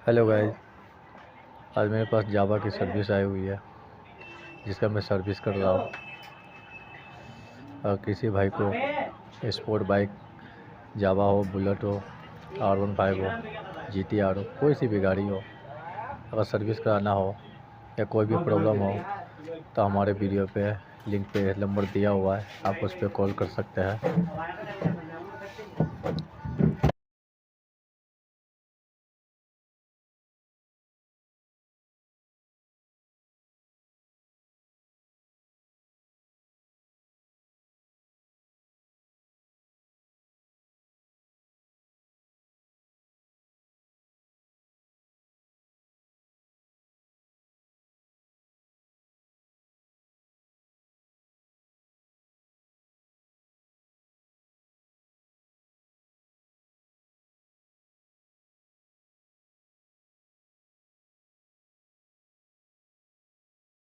Hello guys, आज मेरे पास जावा की सर्विस आई हुई है जिसका मैं सर्विस कर रहा हूँ। और किसी भाई को स्पोर्ट बाइक जावा हो, बुलेट हो, R15 हो, GTR हो, कोई सी भी गाड़ी हो, अगर सर्विस कराना हो या कोई भी प्रॉब्लम हो तो हमारे वीडियो पे लिंक पे नंबर दिया हुआ है, आप उस पर कॉल कर सकते हैं।